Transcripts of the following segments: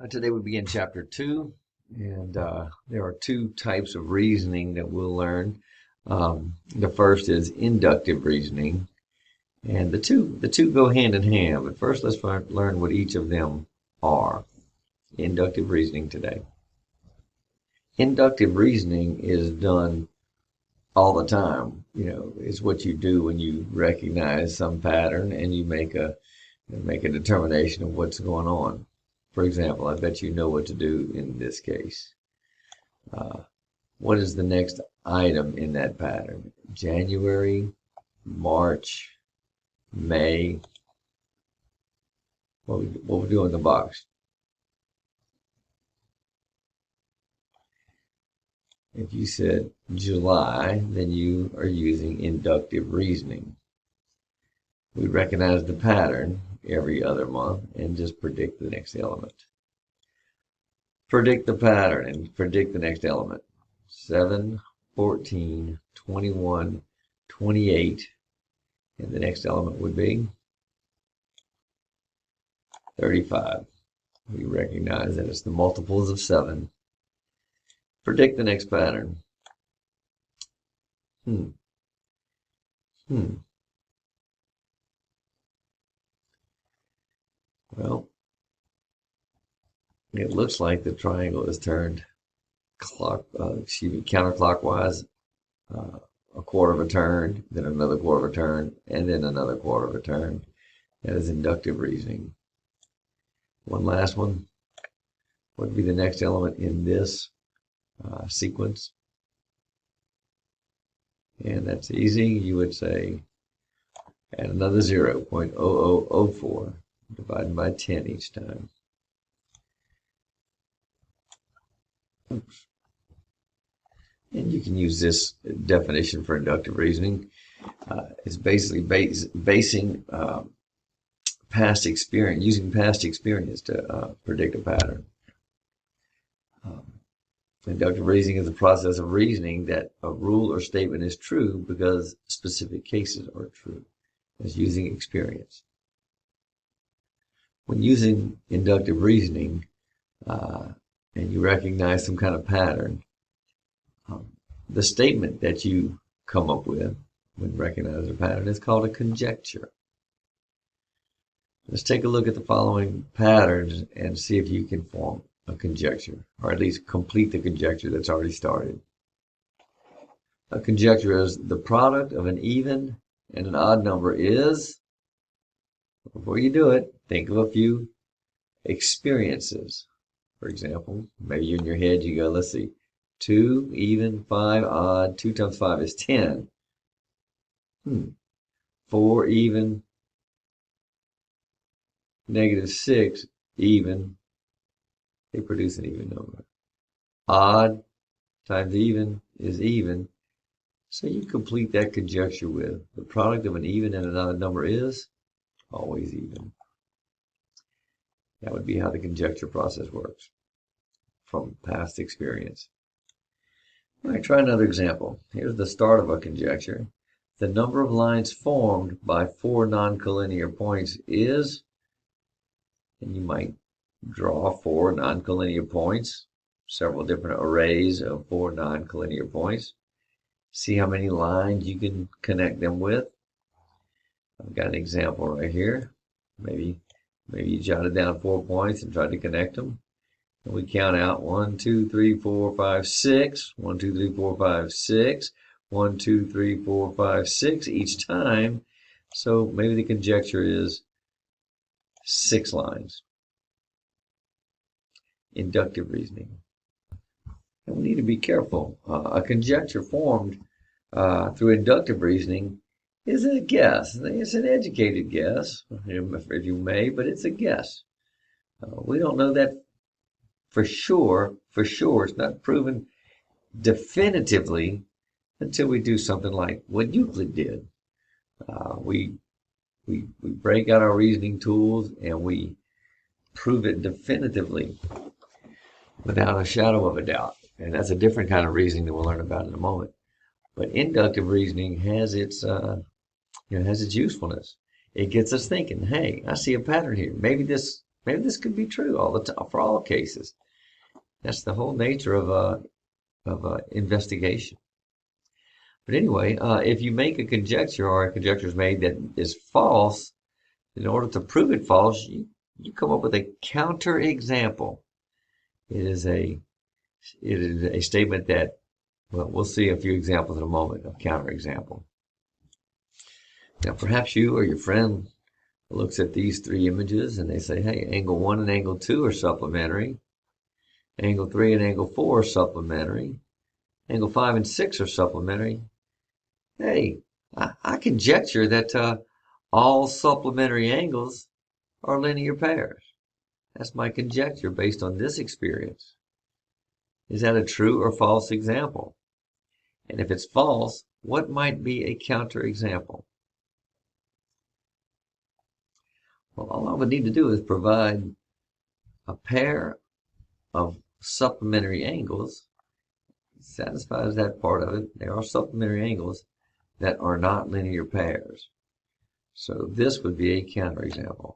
Today we begin chapter 2, and there are two types of reasoning that we'll learn. The first is inductive reasoning, and the two go hand in hand. But first, let's learn what each of them are. Inductive reasoning today. Inductive reasoning is done all the time. It's what you do when you recognize some pattern and you make a determination of what's going on. For example, I bet you know what to do in this case. What is the next item in that pattern? January, March, May. What we do in the box? If you said July, then you are using inductive reasoning. We recognize the pattern every other month and just predict the next element. Predict the pattern and predict the next element. 7, 14, 21, 28, and the next element would be 35. We recognize that it's the multiples of 7. Predict the next pattern. Well, it looks like the triangle is turned counterclockwise a quarter of a turn, then another quarter of a turn, and then another quarter of a turn. That is inductive reasoning. One last one. What would be the next element in this sequence? And that's easy. You would say add another 0.0004. Divided by 10 each time. Oops. And you can use this definition for inductive reasoning. It's basically basing past experience, using past experience to predict a pattern. Inductive reasoning is the process of reasoning that a rule or statement is true because specific cases are true. It's using experience. When using inductive reasoning and you recognize some kind of pattern, the statement that you come up with when recognizing a pattern is called a conjecture. Let's take a look at the following patterns and see if you can form a conjecture, or at least complete the conjecture that's already started. A conjecture is the product of an even and an odd number is. Before you do it, think of a few experiences. For example, maybe in your head you go, let's see, 2 even, 5 odd, 2 times 5 is 10. 4 even, -6 even, they produce an even number. Odd times even is even. So you complete that conjecture with the product of an even and an odd number is always even. That would be how the conjecture process works from past experience. All right, try another example. Here's the start of a conjecture. The number of lines formed by 4 non-collinear points is, and you might draw 4 non-collinear points, several different arrays of 4 non-collinear points. See how many lines you can connect them with. I've got an example right here. Maybe you jotted down 4 points and tried to connect them. And we count out 1, 2, 3, 4, 5, 6. 1, 2, 3, 4, 5, 6. 1, 2, 3, 4, 5, 6 each time. So maybe the conjecture is 6 lines. Inductive reasoning. And we need to be careful. A conjecture formed through inductive reasoning is a guess. It's an educated guess, if you may, but it's a guess. We don't know that for sure. For sure, it's not proven definitively until we do something like what Euclid did. We break out our reasoning tools and we prove it definitively without a shadow of a doubt. And that's a different kind of reasoning that we'll learn about in a moment. But inductive reasoning has its usefulness. It gets us thinking, hey, I see a pattern here. Maybe this Maybe this could be true all the time for all cases. That's the whole nature of investigation. But anyway, if you make a conjecture or a conjecture is made that is false, in order to prove it false, you come up with a counterexample. It is a statement that, well, we'll see a few examples in a moment of counterexample. Now, perhaps you or your friend looks at these three images and they say, hey, angle 1 and angle 2 are supplementary. Angle 3 and angle 4 are supplementary. Angle 5 and 6 are supplementary. Hey, I conjecture that all supplementary angles are linear pairs. That's my conjecture based on this experience. Is that a true or false example? And if it's false, what might be a counterexample? Well, all I would need to do is provide a pair of supplementary angles. Satisfies that part of it. There are supplementary angles that are not linear pairs. So this would be a counterexample.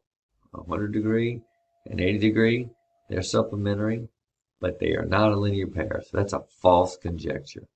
100 degree and 80 degree, they're supplementary, but they are not a linear pair. So that's a false conjecture.